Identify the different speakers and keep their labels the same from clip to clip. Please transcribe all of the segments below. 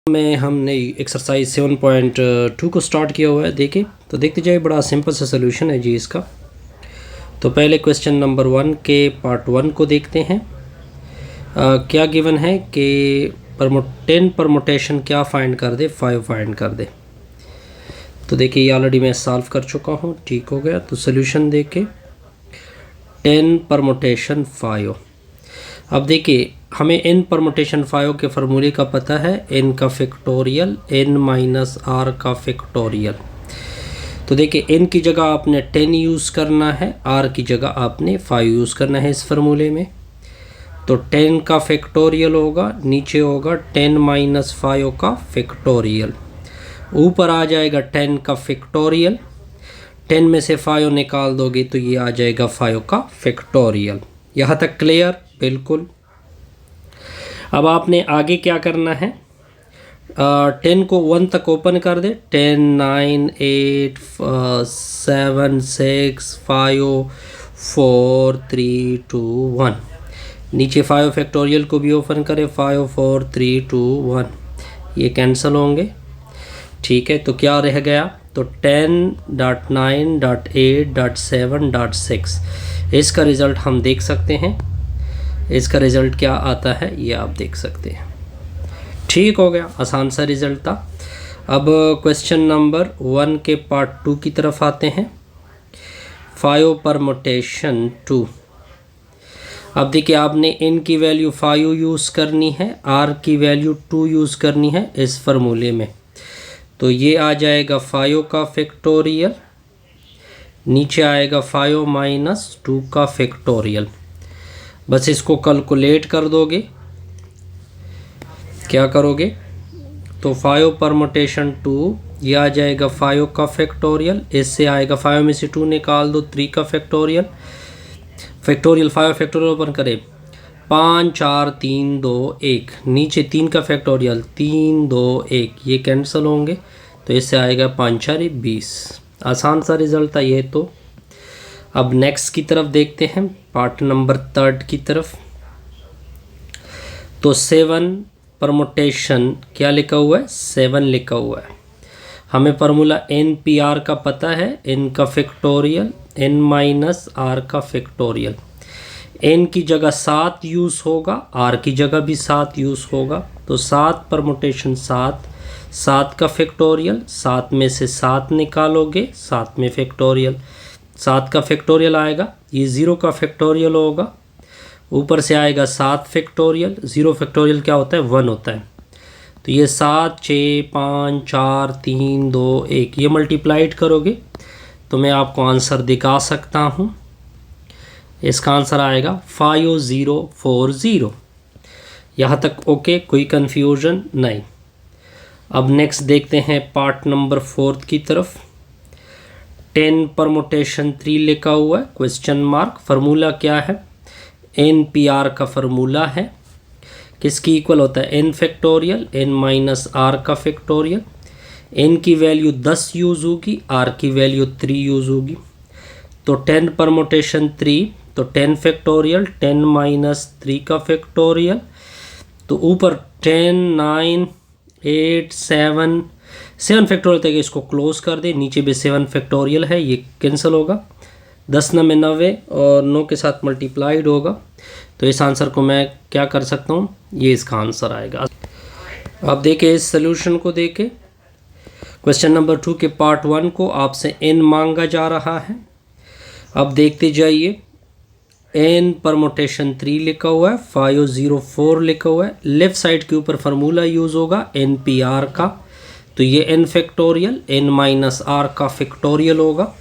Speaker 1: में हमने एक्सरसाइज 7.2 को स्टार्ट किया हुआ है। देखिए तो देखते जाइए, बड़ा सिंपल सा सोल्यूशन है जी इसका। तो पहले क्वेश्चन नंबर 1 के पार्ट 1 को देखते हैं। क्या गिवन है कि 10 परमुटेशन क्या फाइंड कर दे, 5 फाइंड कर दे। तो देखिए ये ऑलरेडी मैं सॉल्व कर चुका हूँ, ठीक हो गया। तो सोल्यूशन देखे 10 परमुटेशन 5। अब देखिए हमें n परमुटेशन 5 के फार्मूले का पता है, n का फैक्टोरियल n माइनस r का फैक्टोरियल। तो देखिए n की जगह आपने 10 यूज़ करना है, r की जगह आपने 5 यूज़ करना है इस फार्मूले में। तो 10 का फैक्टोरियल होगा, नीचे होगा 10 माइनस 5 का फैक्टोरियल, ऊपर आ जाएगा 10 का फैक्टोरियल। 10 में से 5 निकाल दोगे तो ये आ जाएगा 5 का फैक्टोरियल। यहाँ तक क्लियर? बिल्कुल। अब आपने आगे क्या करना है, 10 को 1 तक ओपन कर दे। 10 9 8 7 6 5 4 3 2 1। नीचे 5 फैक्टोरियल को भी ओपन करें, 5 4 3 2 1। ये कैंसिल होंगे, ठीक है। तो क्या रह गया, तो 10.9.8.7.6 इसका रिज़ल्ट हम देख सकते हैं। इसका रिज़ल्ट क्या आता है ये आप देख सकते हैं, ठीक हो गया। आसान सा रिज़ल्ट था। अब क्वेश्चन नंबर 1 के पार्ट 2 की तरफ आते हैं। 5 परमुटेशन 2। अब देखिए आपने n की वैल्यू 5 यूज़ करनी है, r की वैल्यू 2 यूज़ करनी है इस फार्मूले में। तो ये आ जाएगा 5 का फैक्टोरियल, नीचे आएगा 5 माइनस 2 का फैक्टोरियल। बस इसको कैलकुलेट कर दोगे। क्या करोगे, तो 5 परमुटेशन 2 ये आ जाएगा 5 का फैक्टोरियल, इससे आएगा 5 में से 2 निकाल दो 3 का फैक्टोरियल। फैक्टोरियल 5 फैक्टोरियल ओपन करें, 5 4 3 2 1, नीचे 3 का फैक्टोरियल 3 2 1, ये कैंसिल होंगे। तो इससे आएगा 5 4 20। आसान सा रिज़ल्ट था ये। तो अब नेक्स्ट की तरफ देखते हैं, पार्ट नंबर 3 की तरफ। तो 7 परमुटेशन क्या लिखा हुआ है, 7 लिखा हुआ है। हमें फार्मूला NPR का पता है, n का फैक्टोरियल n माइनस r का फैक्टोरियल। n की जगह 7 यूज़ होगा, r की जगह भी 7 यूज़ होगा। तो 7 परमुटेशन 7 का फैक्टोरियल, 7 में से 7 निकालोगे 7 में फैक्टोरियल, 7 का फैक्टोरियल आएगा, ये 0 का फैक्टोरियल होगा, ऊपर से आएगा 7 फैक्टोरियल। 0 फैक्टोरियल क्या होता है, 1 होता है। तो ये 7 6 5 4 3 2 1, ये मल्टीप्लाइड करोगे तो मैं आपको आंसर दिखा सकता हूँ। इसका आंसर आएगा 5040। यहाँ तक ओके, कोई कन्फ्यूजन नहीं। अब नेक्स्ट देखते हैं पार्ट नंबर 4 की तरफ। 10 परमुटेशन 3 लिखा हुआ है, क्वेश्चन मार्क। फार्मूला क्या है, NPR का फार्मूला है, किसकी इक्वल होता है, n फैक्टोरियल n माइनस r का फैक्टोरियल। n की वैल्यू 10 यूज़ होगी, r की वैल्यू 3 यूज़ होगी। तो 10 परमुटेशन 3, तो 10 फैक्टोरियल 10 माइनस 3 का फैक्टोरियल। तो ऊपर 10 9 8 7 फैक्टोरियल तक इसको क्लोज कर दे, नीचे भी 7 फैक्टोरियल है, ये कैंसिल होगा। 10 9 में 90 और 9 के साथ मल्टीप्लाइड होगा। तो इस आंसर को मैं क्या कर सकता हूँ, ये इसका आंसर आएगा। अब देखिए इस सोल्यूशन को देखे, क्वेश्चन नंबर 2 के पार्ट 1 को आपसे n मांगा जा रहा है। अब देखते जाइए, n परमुटेशन 3 लिखा हुआ है, 504 लिखा हुआ है। लेफ्ट साइड के ऊपर फार्मूला यूज़ होगा NPR का। तो ये n फैक्टोरियल n माइनस r का फैक्टोरियल होगा।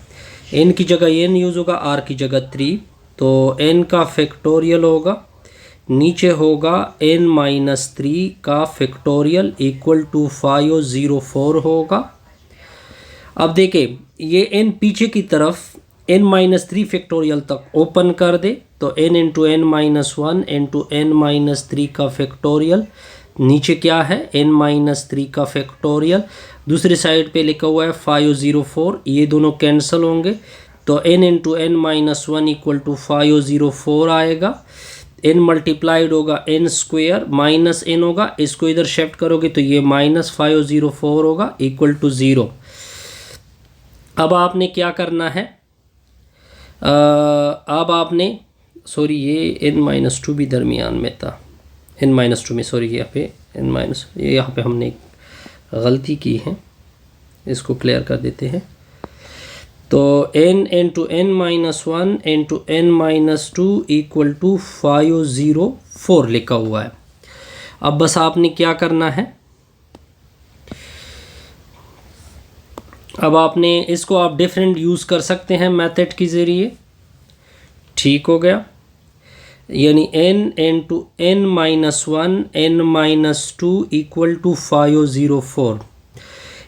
Speaker 1: n की जगह n यूज़ होगा, r की जगह 3। तो n का फैक्टोरियल होगा, नीचे होगा n माइनस 3 का फैक्टोरियल इक्वल टू 504 होगा। अब देखिए ये n पीछे की तरफ n माइनस 3 फैक्टोरियल तक ओपन कर दे, तो n into n minus 1 into n minus 3 का फैक्टोरियल, नीचे क्या है n माइनस 3 का फैक्टोरियल। दूसरी साइड पे लिखा हुआ है 504, ये दोनों कैंसिल होंगे। तो n into n minus 1 equal to 504 आएगा। n मल्टीप्लाइड होगा n स्क्वेयर माइनस n होगा, इसको इधर शिफ्ट करोगे तो ये -504 होगा इक्वल टू 0। अब आपने क्या करना है, अब आपने सॉरी ये n-2 भी दरमियान में था, n-2 में सॉरी यहाँ पे यहाँ पे हमने गलती की है, इसको क्लियर कर देते हैं। तो n into n-1 into n-2 equal to 504 लिखा हुआ है। अब बस आपने क्या करना है, अब आपने इसको आप डिफरेंट यूज़ कर सकते हैं मेथड के ज़रिए, ठीक हो गया। यानी n into n-1 n-2 equal to 504।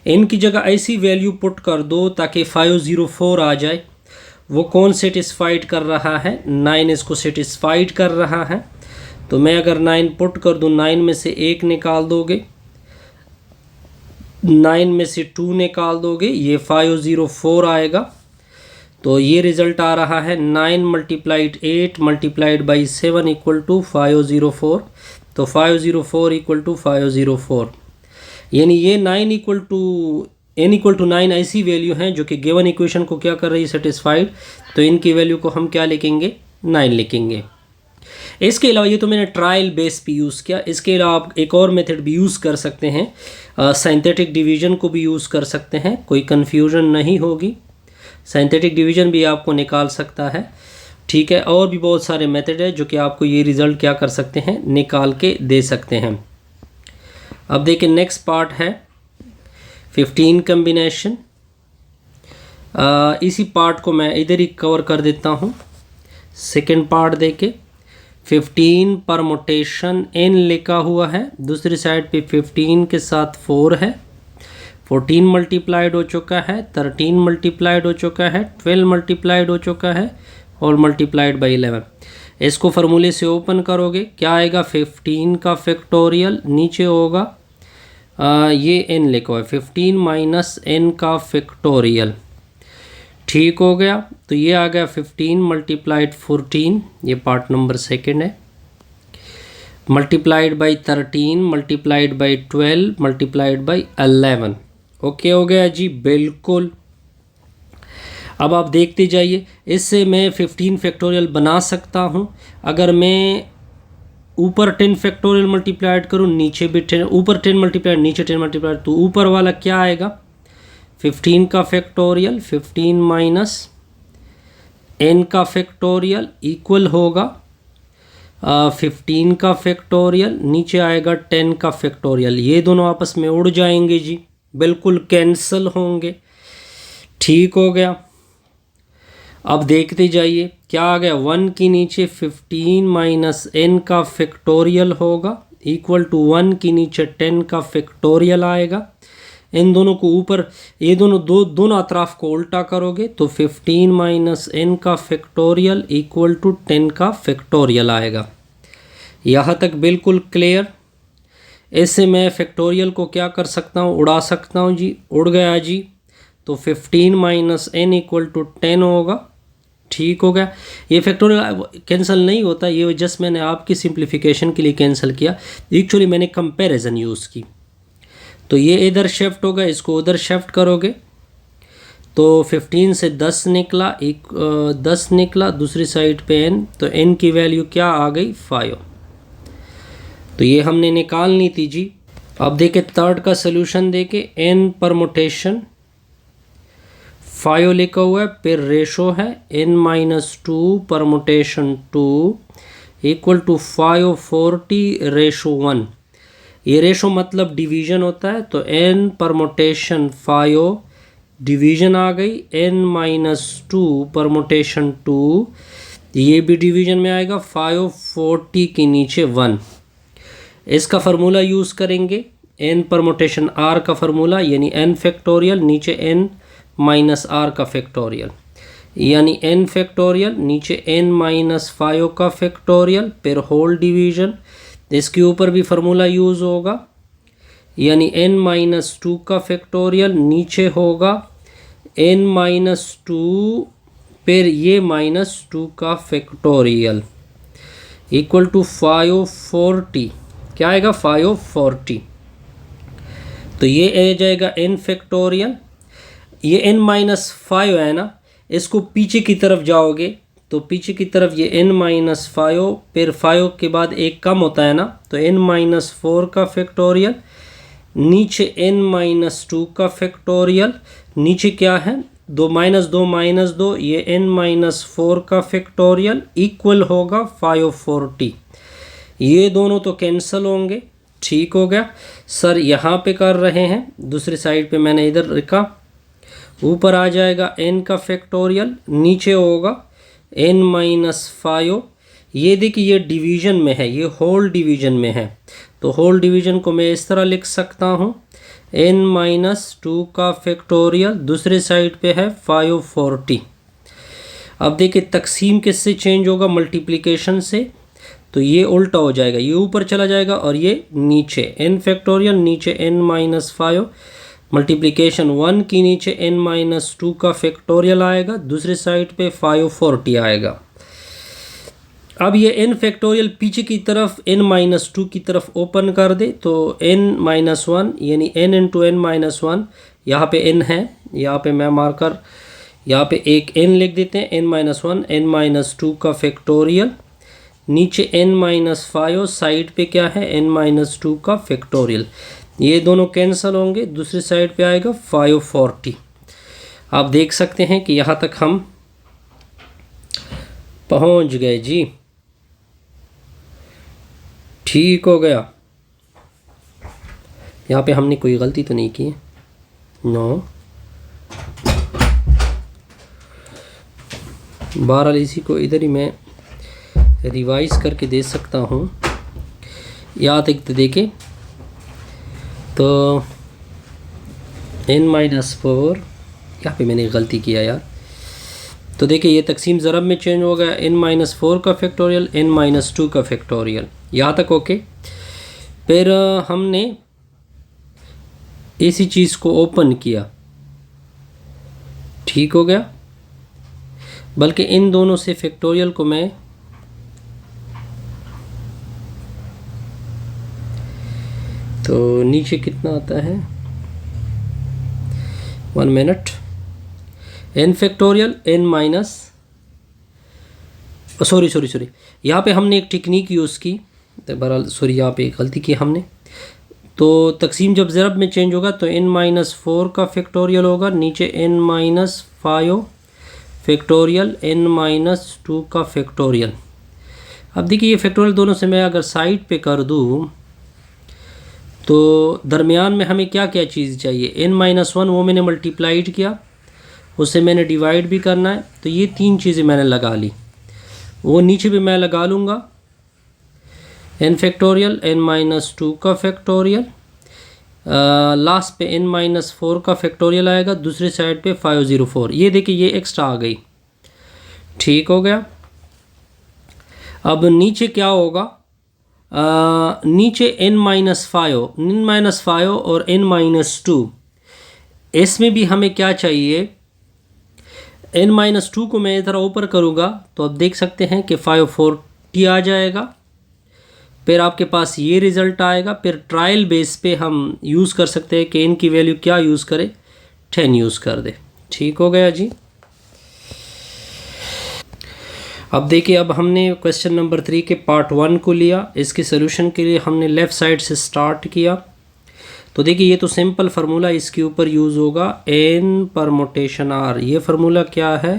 Speaker 1: n की जगह ऐसी वैल्यू पुट कर दो ताकि 504 आ जाए। वो कौन सेटिस्फाइड कर रहा है, 9 इसको सेटिस्फाइड कर रहा है। तो मैं अगर 9 पुट कर दूँ, 9 में से 1 निकाल दोगे, 9 में से 2 निकाल दोगे, ये 504 आएगा। तो ये रिज़ल्ट आ रहा है 9 multiplied 8 multiplied by 7 equal to 504। तो 504 इक्वल टू 504, यानी ये 9 equal to n equal to 9 ऐसी वैल्यू हैं जो कि गिवन इक्वेशन को क्या कर रही है, सेटिस्फाइड। तो इनकी वैल्यू को हम क्या लिखेंगे, 9 लिखेंगे। इसके अलावा ये तो मैंने ट्रायल बेस पे यूज़ किया, इसके अलावा आप एक और मेथड भी यूज़ कर सकते हैं, सिंथेटिक डिवीज़न को भी यूज़ कर सकते हैं, कोई कन्फ्यूजन नहीं होगी। सिंथेटिक डिवीज़न भी आपको निकाल सकता है, ठीक है। और भी बहुत सारे मेथड है जो कि आपको ये रिज़ल्ट क्या कर सकते हैं, निकाल के दे सकते हैं। अब देखिए नेक्स्ट पार्ट है 15 कम्बिनेशन। इसी पार्ट को मैं इधर ही कवर कर देता हूँ। सेकेंड पार्ट देखे 15 परमुटेशन n लिखा हुआ है, दूसरी साइड पे 15 के साथ 4 है, 14 मल्टीप्लाइड हो चुका है, 13 मल्टीप्लाइड हो चुका है, 12 मल्टीप्लाइड हो चुका है और मल्टीप्लाइड बाई 11। इसको फार्मूले से ओपन करोगे क्या आएगा, 15 का फैक्टोरियल, नीचे होगा ये n लिखा हुआ है, 15 माइनस n का फैक्टोरियल, ठीक हो गया। तो ये आ गया 15 मल्टीप्लाइड 14, ये पार्ट नंबर सेकेंड है, multiplied by 13 multiplied by 12 multiplied by 11। Okay हो गया जी, बिल्कुल। अब आप देखते जाइए, इससे मैं 15 फैक्टोरियल बना सकता हूँ। अगर मैं ऊपर 10 फैक्टोरियल मल्टीप्लाइड करूँ, नीचे भी 10, ऊपर 10 मल्टीप्लाइड नीचे 10 मल्टीप्लाइड, तो ऊपर वाला क्या आएगा, 15 का फैक्टोरियल, 15 माइनस n का फैक्टोरियल इक्वल होगा 15 का फैक्टोरियल, नीचे आएगा 10 का फैक्टोरियल। ये दोनों आपस में उड़ जाएंगे जी, बिल्कुल कैंसिल होंगे, ठीक हो गया। अब देखते जाइए क्या आ गया, 1 के नीचे 15 माइनस n का फैक्टोरियल होगा इक्वल टू 1 के नीचे 10 का फैक्टोरियल आएगा। इन दोनों को ऊपर, ये दोनों अतराफ को उल्टा करोगे तो 15 माइनस n का फैक्टोरियल इक्वल टू 10 का फैक्टोरियल आएगा। यहाँ तक बिल्कुल क्लियर। ऐसे मैं फैक्टोरियल को क्या कर सकता हूँ, उड़ा सकता हूँ जी, उड़ गया जी। तो 15 माइनस n इक्वल टू 10 होगा, ठीक हो गया। ये फैक्टोरियल कैंसिल नहीं होता, ये जस्ट मैंने आपकी सिंप्लीफिकेशन के लिए कैंसिल किया, एक्चुअली मैंने कंपैरिजन यूज़ की। तो ये इधर शिफ्ट होगा, इसको उधर शिफ्ट करोगे तो 15 से 10 निकला, 10 निकला, दूसरी साइड पे n, तो n की वैल्यू क्या आ गई, 5। तो ये हमने निकालनी थी जी। अब देखे थर्ड का सलूशन देखे, n परमुटेशन 5 लिखा हुआ है, फिर रेशो है n-2 परमुटेशन 2 इक्वल टू 540/1। ये रेशो मतलब डिवीज़न होता है, तो n परमुटेशन 5 डिवीज़न आ गई, n-2 परमुटेशन 2 ये भी डिवीज़न में आएगा, 540 के नीचे 1। इसका फार्मूला यूज़ करेंगे, n परमुटेशन r का फार्मूला, यानी n फैक्टोरियल नीचे n माइनस r का फैक्टोरियल, यानी n फैक्टोरियल नीचे n माइनस 5 का फैक्टोरियल, फिर होल डिवीज़न। इसके ऊपर भी फार्मूला यूज़ होगा, यानी n-2 का फैक्टोरियल, नीचे होगा n-2 फिर ये -2 का फैक्टोरियल, इक्वल टू 540, क्या आएगा 540। तो ये आ जाएगा n फैक्टोरियल, ये n माइनस 5 है ना, इसको पीछे की तरफ जाओगे तो पीछे की तरफ ये n माइनस 5, फिर 5 के बाद एक कम होता है ना, तो n माइनस 4 का फैक्टोरियल, नीचे n माइनस 2 का फैक्टोरियल, नीचे क्या है 2 माइनस 2, ये n माइनस 4 का फैक्टोरियल इक्वल होगा 540। ये दोनों तो कैंसिल होंगे, ठीक हो गया। सर यहाँ पे कर रहे हैं, दूसरी साइड पे मैंने इधर लिखा, ऊपर आ जाएगा n का फैक्टोरियल, नीचे होगा n माइनस 5। ये देखिए ये डिवीज़न में है, ये होल डिवीज़न में है, तो होल डिवीज़न को मैं इस तरह लिख सकता हूँ n माइनस 2 का फैक्टोरियल, दूसरे साइड पे है 540। अब देखिए तकसीम किससे चेंज होगा, मल्टीप्लिकेशन से, तो ये उल्टा हो जाएगा, ये ऊपर चला जाएगा और ये नीचे n फैक्टोरियल, नीचे n माइनस 5, मल्टीप्लिकेशन 1 की नीचे n माइनस 2 का फैक्टोरियल आएगा, दूसरी साइड पे 540 आएगा। अब ये n फैक्टोरियल पीछे की तरफ n माइनस 2 की तरफ ओपन कर दे, तो n माइनस 1 यानी n इंटू n माइनस 1, यहाँ पे n है, यहाँ पे मैं मार्कर यहाँ पे एक n लिख देते हैं, n माइनस 1, n माइनस 2 का फैक्टोरियल, नीचे n माइनस 5, साइड पे क्या है n माइनस 2 का फैक्टोरियल, ये दोनों कैंसिल होंगे, दूसरी साइड पे आएगा 540। आप देख सकते हैं कि यहाँ तक हम पहुँच गए जी, ठीक हो गया। यहाँ पे हमने कोई गलती तो नहीं की है, नो। बहरहाल इसी को इधर ही मैं रिवाइज करके दे सकता हूँ, यहाँ तक तो देखें, तो n माइनस 4, यहाँ पे मैंने गलती किया यार, तो देखिए ये तकसीम ज़रब में चेंज हो गया, n माइनस 4 का फैक्टोरियल, n माइनस 2 का फैक्टोरियल, यहाँ तक ओके। फिर हमने इसी चीज़ को ओपन किया, ठीक हो गया, बल्कि इन दोनों से फैक्टोरियल को मैं तो नीचे कितना आता है, 1 minute, n factorial n minus, sorry यहाँ पे हमने एक टेक्निक यूज़ की, बहरहाल सॉरी यहाँ पे गलती की हमने, तो तकसीम जब ज़रब में चेंज होगा तो n माइनस 4 का फैक्टोरियल होगा, नीचे n minus 5 factorial, n minus 2 का फैक्टोरियल। अब देखिए ये फैक्टोरियल दोनों से मैं अगर साइड पे कर दूँ तो दरमियान में हमें क्या क्या चीज़ चाहिए, n माइनस 1 वो मैंने मल्टीप्लाइड किया, उससे मैंने डिवाइड भी करना है, तो ये तीन चीज़ें मैंने लगा ली, वो नीचे भी मैं लगा लूँगा, n फैक्टोरियल, n माइनस 2 का फैक्टोरियल, लास्ट पे n माइनस 4 का फैक्टोरियल आएगा, दूसरी साइड पे 504, ये देखिए ये एक्स्ट्रा आ गई, ठीक हो गया। अब नीचे क्या होगा, नीचे n माइनस 5 और n माइनस 2, इसमें भी हमें क्या चाहिए, n माइनस 2 को मैं इधर ऊपर करूँगा तो आप देख सकते हैं कि 540 आ जाएगा, फिर आपके पास ये रिज़ल्ट आएगा। फिर ट्रायल बेस पे हम यूज़ कर सकते हैं कि n की वैल्यू क्या यूज़ करें, 10 यूज़ कर दे, ठीक हो गया जी। अब देखिए अब हमने क्वेश्चन नंबर 3 के पार्ट 1 को लिया, इसके सोल्यूशन के लिए हमने लेफ़्ट साइड से स्टार्ट किया। तो देखिए ये तो सिंपल फार्मूला इसके ऊपर यूज़ होगा, n परमुटेशन r, ये फार्मूला क्या है,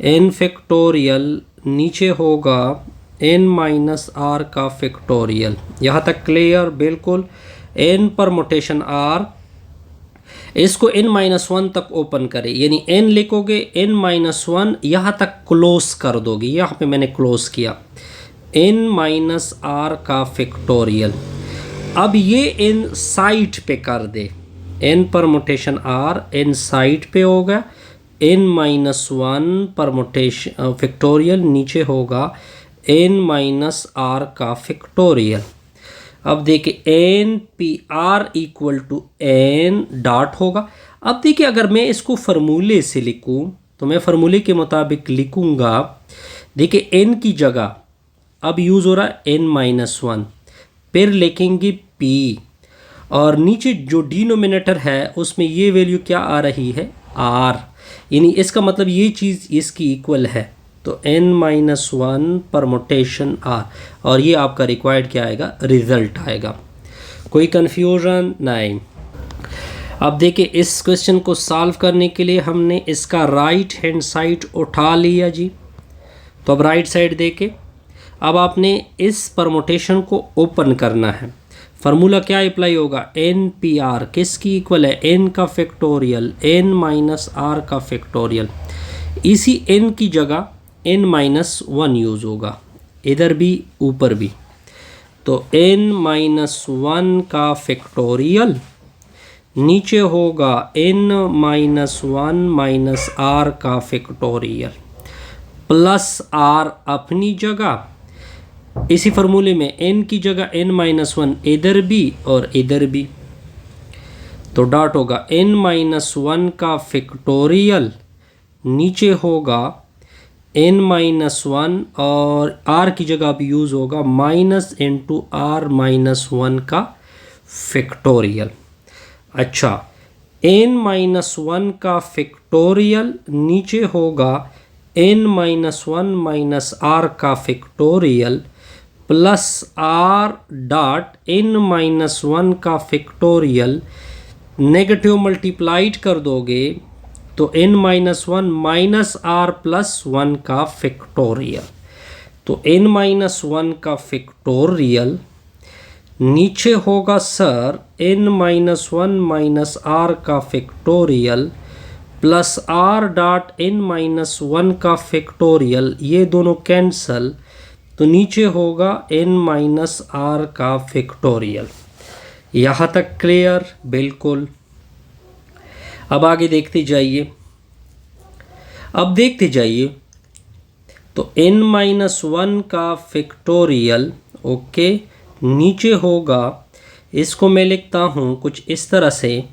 Speaker 1: n फैक्टोरियल, नीचे होगा n माइनस r का फैक्टोरियल, यहाँ तक क्लियर बिल्कुल। n परमुटेशन r, इसको n माइनस 1 तक ओपन करें, यानी n लिखोगे n माइनस 1 यहाँ तक क्लोज कर दोगे, यहाँ पे मैंने क्लोज किया, n माइनस r का फैक्टोरियल। अब ये n साइड पे कर दे, n permutation r n side पे होगा, n माइनस 1 परमुटेशन फैक्टोरियल, नीचे होगा n माइनस r का फैक्टोरियल। अब देखिए N P R equal to N dot होगा। अब देखिए अगर मैं इसको फार्मूले से लिखूं तो मैं फार्मूले के मुताबिक लिखूंगा, देखिए एन की जगह अब यूज़ हो रहा है n-1, फिर लिखेंगे p और नीचे जो डिनोमिनेटर है उसमें ये वैल्यू क्या आ रही है r, यानी इसका मतलब ये चीज़ इसकी इक्वल है। तो n-1 परमुटेशन r और ये आपका रिक्वायर्ड क्या आएगा, रिजल्ट आएगा। कोई कन्फ्यूजन नहीं। अब देखिए इस क्वेश्चन को सॉल्व करने के लिए हमने इसका राइट हैंड साइड उठा लिया जी। तो अब राइट साइड देके अब आपने इस परमुटेशन को ओपन करना है। फार्मूला क्या अप्लाई होगा, एन पी आर किसकी इक्वल है, एन का फैक्टोरियल एन माइनस आर का फैक्टोरियल। इसी एन की जगह n-1 यूज़ होगा, इधर भी ऊपर भी। तो n-1 का फैक्टोरियल नीचे होगा n-1 माइनस आर का फैक्टोरियल प्लस r अपनी जगह। इसी फार्मूले में n की जगह n-1 इधर भी और इधर भी, तो डॉट होगा n-1 का फैक्टोरियल नीचे होगा n-1 और r की जगह भी यूज़ होगा माइनस इंटू r-1 का फैक्टोरियल। अच्छा, n-1 का फैक्टोरियल नीचे होगा n-1 माइनस r का factorial plus r dot n-1 का फैक्टोरियल नेगेटिव मल्टीप्लाइड कर दोगे तो n-1 माइनस r प्लस 1 का फैक्टोरियल। तो n-1 का फैक्टोरियल नीचे होगा सर n-1 माइनस r का factorial plus r dot n-1 का फैक्टोरियल, ये दोनों कैंसल, तो नीचे होगा n-r का फैक्टोरियल। यहाँ तक क्लियर? बिल्कुल। अब आगे देखते जाइए, अब देखते जाइए। तो n-1 का फैक्टोरियल ओके नीचे होगा, इसको मैं लिखता हूँ कुछ इस तरह से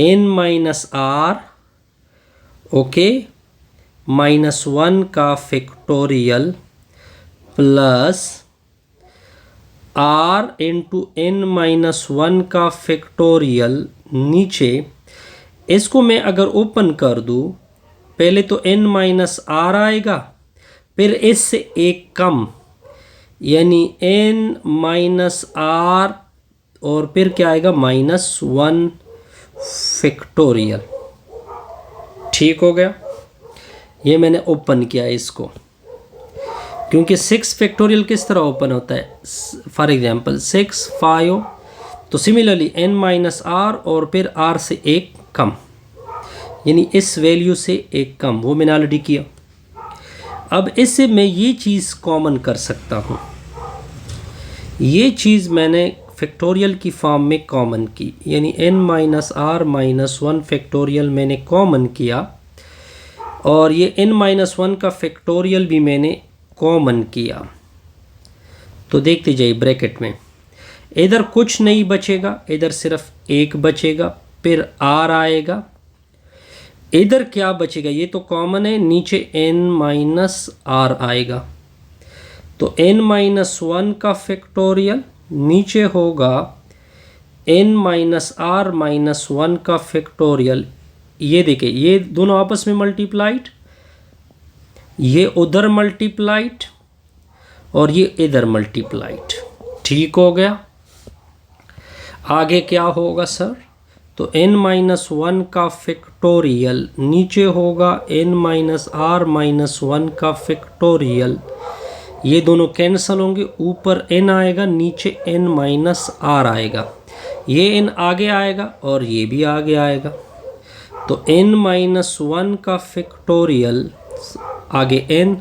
Speaker 1: n-r ओके -1 का factorial plus r into n-1 का फैक्टोरियल नीचे। इसको मैं अगर ओपन कर दूँ, पहले तो n-r आएगा, फिर इससे एक कम यानी n-r और फिर क्या आएगा -1 फैक्टोरियल। ठीक हो गया? ये मैंने ओपन किया इसको, क्योंकि 6 फैक्टोरियल किस तरह ओपन होता है, फॉर एग्जांपल 6 5, तो सिमिलरली n-r और फिर r से एक कम, यानी इस वैल्यू से एक कम, वो मैंने ऑलरेडी किया। अब इससे मैं ये चीज़ कॉमन कर सकता हूँ, ये चीज़ मैंने फैक्टोरियल की फॉर्म में कॉमन की, यानी n-r-1 फैक्टोरियल मैंने कॉमन किया और ये n-1 का फैक्टोरियल भी मैंने कॉमन किया। तो देखते जाइए ब्रैकेट में, इधर कुछ नहीं बचेगा, इधर सिर्फ एक बचेगा, फिर r आएगा, इधर क्या बचेगा, ये तो कॉमन है, नीचे n-r आएगा। तो n-1 का फैक्टोरियल नीचे होगा n-r-1 का फैक्टोरियल। ये देखिए, ये दोनों आपस में मल्टीप्लाइड, ये उधर मल्टीप्लाइड और ये इधर मल्टीप्लाइड। ठीक हो गया? आगे क्या होगा सर? तो n-1 का फैक्टोरियल नीचे होगा n-r-1 का फैक्टोरियल, ये दोनों कैंसल होंगे, ऊपर n आएगा, नीचे n-r आएगा, ये n आगे आएगा और ये भी आगे आएगा। तो n-1 का फैक्टोरियल आगे n,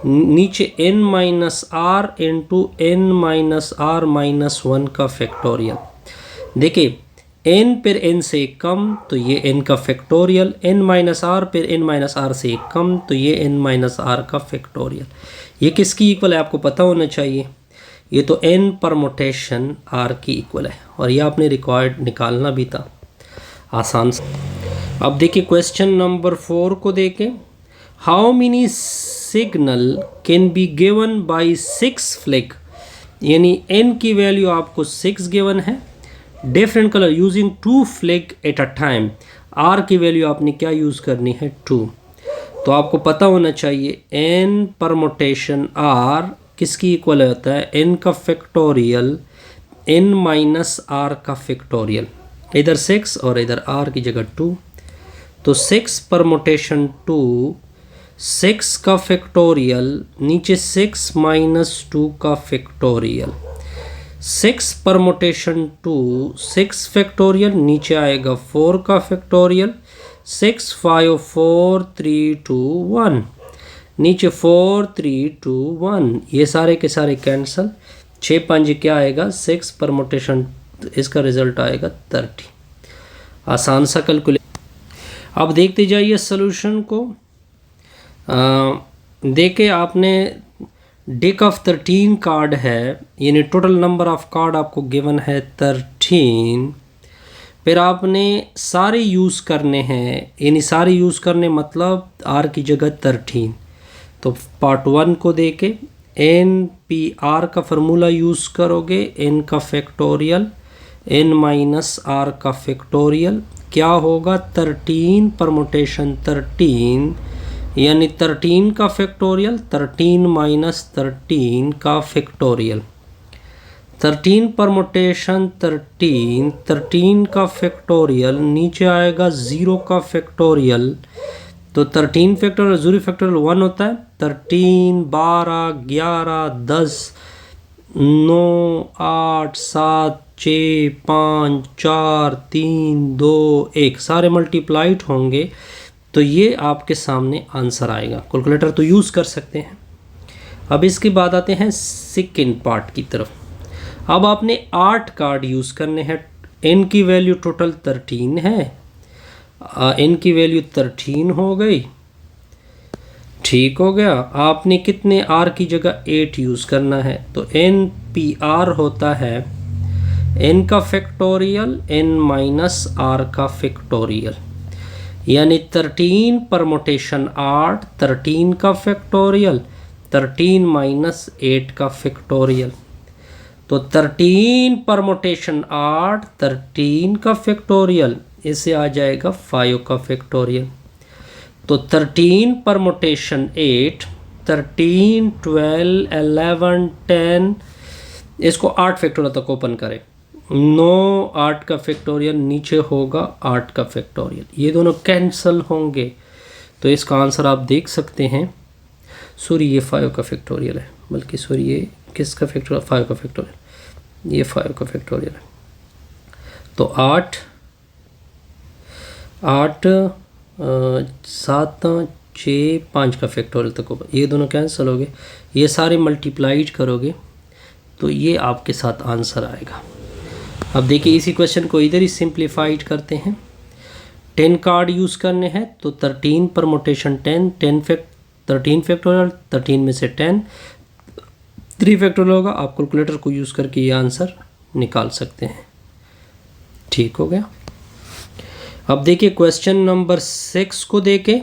Speaker 1: नीचे n-r इंटू n-r-1 का फैक्टोरियल। देखिए n फिर n से एक कम, तो ये n का फैक्टोरियल, n-r फिर n-r से एक कम, तो ये n-r का फैक्टोरियल। ये किसकी इक्वल है आपको पता होना चाहिए, ये तो n परमुटेशन r की इक्वल है, और ये आपने रिक्वायर्ड निकालना भी था आसान से। अब देखिए क्वेश्चन नंबर 4 को देखें। How many signal can be given by 6 flick, यानी n की वैल्यू आपको 6 गिवन है, different colour using 2 flick at a time, r की वैल्यू आपने क्या यूज़ करनी है 2। तो आपको पता होना चाहिए n परमुटेशन r किसकी इक्वल होता है, n का फैक्टोरियल n माइनस r का फैक्टोरियल, इधर 6 और इधर r की जगह 2। तो 6 परमुटेशन 2, 6 का फैक्टोरियल नीचे 6 माइनस 2 का फैक्टोरियल, 6 परमुटेशन 2, 6 फैक्टोरियल नीचे आएगा 4 का फैक्टोरियल, 6 5 4 3 2 1, नीचे 4 3 2 1, ये सारे के सारे कैंसल, 6 5 क्या आएगा 6 परमुटेशन, इसका रिजल्ट आएगा 30। आसान सा कैलकुलेशन। अब देखते जाइए सॉल्यूशन को। देखिए आपने डेक ऑफ 13 कार्ड है, यानी टोटल नंबर ऑफ कार्ड आपको गिवन है 13, फिर आपने सारे यूज़ करने हैं, यानी सारे यूज़ करने मतलब आर की जगह 13। तो पार्ट 1 को देके एन पी आर का फार्मूला यूज़ करोगे, एन का फैक्टोरियल एन माइनस आर का फैक्टोरियल क्या होगा 13 परमुटेशन 13, यानी 13 का फैक्टोरियल 13 माइनस 13 का फैक्टोरियल, 13 परमुटेशन 13, 13 का फैक्टोरियल नीचे आएगा 0 का फैक्टोरियल, तो 13 फैक्टोरियल 0 फैक्टोरियल 1 होता है, 13 12 11 10 9 8 7 6 5 4 3 2 1 सारे मल्टीप्लाइड होंगे, तो ये आपके सामने आंसर आएगा। कैलकुलेटर तो यूज़ कर सकते हैं। अब इसके बाद आते हैं सेकंड पार्ट की तरफ। अब आपने 8 कार्ड यूज़ करने हैं, n की वैल्यू टोटल 13 है, n की वैल्यू 13 हो गई, ठीक हो गया। आपने कितने r की जगह 8 यूज़ करना है, तो n पी आर होता है n का फैक्टोरियल n माइनस r का फैक्टोरियल, यानी 13 परमुटेशन 8, 13 का फैक्टोरियल 13 माइनस 8 का फैक्टोरियल, तो 13 परमुटेशन 8 13 का फैक्टोरियल, इसे आ जाएगा 5 का फैक्टोरियल, तो 13 परमुटेशन 8 13 12 11 10, इसको 8 फैक्टोरियल तक ओपन करें, 9 8 का फैक्टोरियल नीचे होगा 8 का फैक्टोरियल, ये दोनों कैंसल होंगे, तो इसका आंसर आप देख सकते हैं। सॉरी ये 5 का फैक्टोरियल है, बल्कि सॉरी ये किसका फैक्टोरियल 5 का फैक्टोरियल, ये 5 का फैक्टोरियल है, तो 8 8 7 6 5 का फैक्टोरियल तक होगा, ये दोनों कैंसिल हो गए, ये सारे मल्टीप्लाइड करोगे तो ये आपके साथ आंसर आएगा। अब देखिए इसी क्वेश्चन को इधर ही सिंप्लीफाइड करते हैं। 10 कार्ड यूज़ करने हैं, तो 13 परमुटेशन 10 13 फैक्टोरियल 13 में से 10 3 फैक्टोरियल होगा, आप कैलकुलेटर को यूज़ करके ये आंसर निकाल सकते हैं। ठीक हो गया। अब देखिए क्वेश्चन नंबर 6 को देके,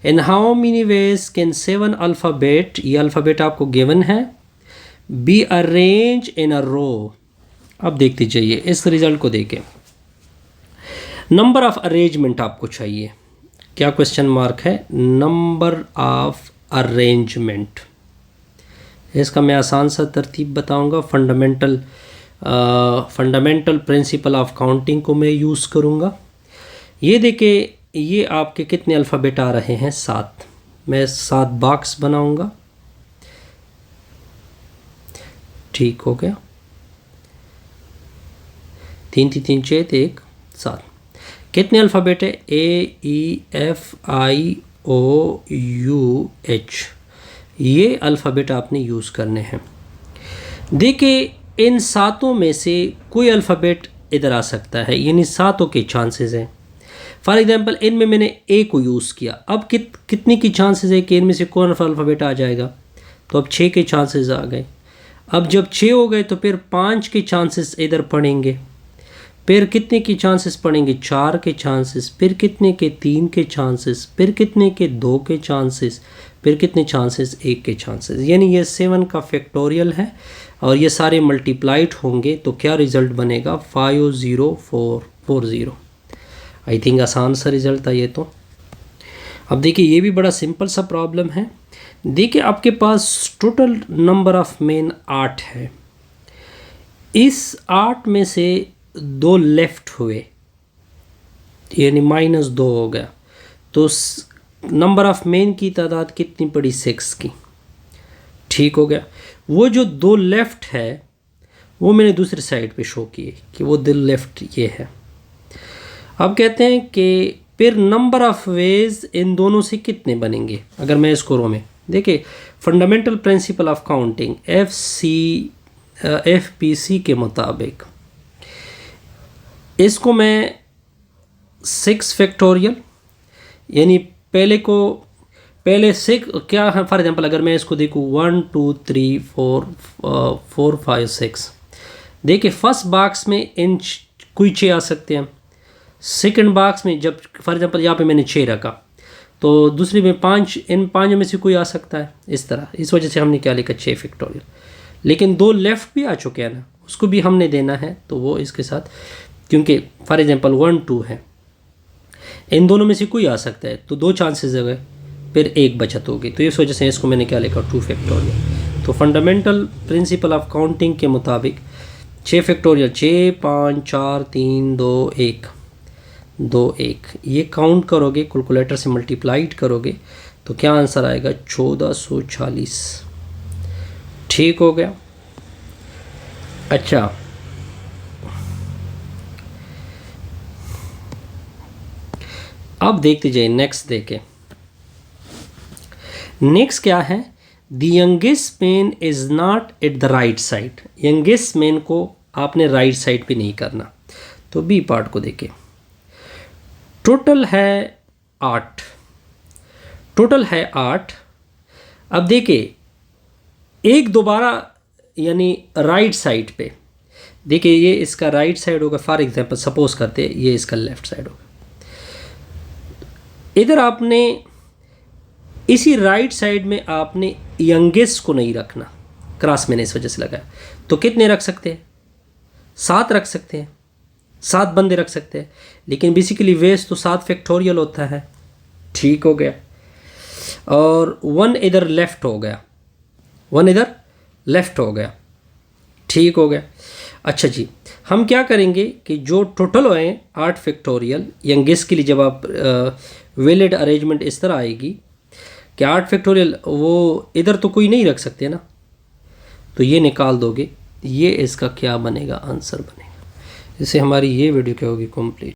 Speaker 1: in how many ways can 7 alphabet, ये अल्फ़ाबेट आपको गिवन है, बी अरेंज इन अ रो। अब देखते जाइए इस रिजल्ट को देखें, नंबर ऑफ अरेंजमेंट आपको चाहिए, क्या क्वेश्चन मार्क है, नंबर ऑफ अरेंजमेंट। इसका मैं आसान सा तरतीब बताऊंगा, फंडामेंटल प्रिंसिपल ऑफ काउंटिंग को मैं यूज़ करूंगा। ये देखिए ये आपके कितने अल्फ़ाबेट आ रहे हैं 7, मैं 7 बॉक्स बनाऊंगा, ठीक हो गया, 3 3 3 6 1 7, कितने अल्फ़ाबेट है, A E F I O U H, ये अल्फ़ाबेट आपने यूज़ करने हैं। देखिए इन 7 में से कोई अल्फ़ाबेट इधर आ सकता है, यानी 7 के चांसेस हैं। फॉर एग्जांपल इनमें मैंने ए को यूज़ किया, अब कितनी की चांसेस है कि इनमें से कौन अल्फ़ाबेट आ जाएगा, तो अब 6 के चांसेस आ गए। अब जब 6 हो गए तो फिर 5 के चांसेस इधर पड़ेंगे, फिर कितने के चांसेस पड़ेंगे, 4 के चांसेस, फिर कितने के 3 के चांसेस, फिर कितने के 2 के चांसेस, फिर कितने चांसेस, 1 के चांसेस, यानी ये 7 का फैक्टोरियल है और ये सारे मल्टीप्लाइड होंगे तो क्या रिज़ल्ट बनेगा, 50440। आई थिंक आसान सा रिज़ल्ट था ये तो। अब देखिए ये भी बड़ा सिंपल सा प्रॉब्लम है। देखिए आपके पास टोटल नंबर ऑफ मेन 8 है, इस 8 में से 2 लेफ्ट हुए यानी -2 हो गया, तो नंबर ऑफ मेन की तादाद कितनी पड़ी, 6 की। ठीक हो गया। वो जो 2 लेफ्ट है वो मैंने दूसरी साइड पे शो किए कि वो 2 लेफ्ट ये है। अब कहते हैं कि फिर नंबर ऑफ वेज इन दोनों से कितने बनेंगे। अगर मैं इसको रो में देखिए, fundamental principle of counting FPC के मुताबिक इसको मैं 6 फैक्टोरियल यानी पहले 6 क्या है, फॉर एग्जांपल अगर मैं इसको देखूँ 1 2 3 4 5 6, देखिए फर्स्ट बॉक्स में इन कोई 6 आ सकते हैं, सेकंड बॉक्स में जब फॉर एग्जांपल यहाँ पे मैंने 6 रखा तो दूसरी में 5, इन 5 में से कोई आ सकता है इस तरह। इस वजह से हमने क्या लिखा, 6 फैक्टोरियल। लेकिन 2 लेफ़्ट भी आ चुके हैं ना, उसको भी हमने देना है तो वो इसके साथ, क्योंकि फॉर एग्जांपल 1 2 है, इन दोनों में से कोई आ सकता है तो 2 चांसेस हो गए, फिर 1 बचत होगी, तो इस वजह से इसको मैंने क्या लिखा, 2 फैक्टोरियल। तो फंडामेंटल प्रिंसिपल ऑफ काउंटिंग के मुताबिक 6 फैक्टोरियल, 6 5 4 3 2 1 2 1, ये काउंट करोगे कैलकुलेटर से मल्टीप्लाइड करोगे तो क्या आंसर आएगा, 1440। ठीक हो गया। अच्छा, अब देखते जाइए नेक्स्ट देखें। नेक्स्ट क्या है, the youngest man is not at the right side. Youngest man को आपने राइट साइड पे नहीं करना, तो बी पार्ट को देखें। टोटल है 8, टोटल है 8। अब देखिए एक दोबारा यानी राइट साइड पे, देखिए ये इसका राइट साइड होगा, फॉर एग्जांपल सपोज करते हैं ये इसका लेफ्ट साइड होगा। इधर आपने इसी राइट साइड में आपने यंगेस्ट को नहीं रखना, क्रॉस मैंने इस वजह से लगाया, तो कितने रख सकते हैं, 7 रख सकते हैं, 7 बंदे रख सकते हैं, लेकिन बेसिकली वेस्ट तो 7 फैक्टोरियल होता है। ठीक हो गया। और 1 इधर लेफ्ट हो गया, 1 इधर लेफ्ट हो गया। ठीक हो गया। अच्छा जी, हम क्या करेंगे कि जो टोटल होए 8 फैक्टोरियल, यंगेस्ट के लिए जब आप वैलिड अरेंजमेंट इस तरह आएगी कि 8 फैक्टोरियल, वो इधर तो कोई नहीं रख सकते ना, तो ये निकाल दोगे, ये इसका क्या बनेगा, आंसर बनेगा। इससे हमारी ये वीडियो क्या होगी, कंप्लीट।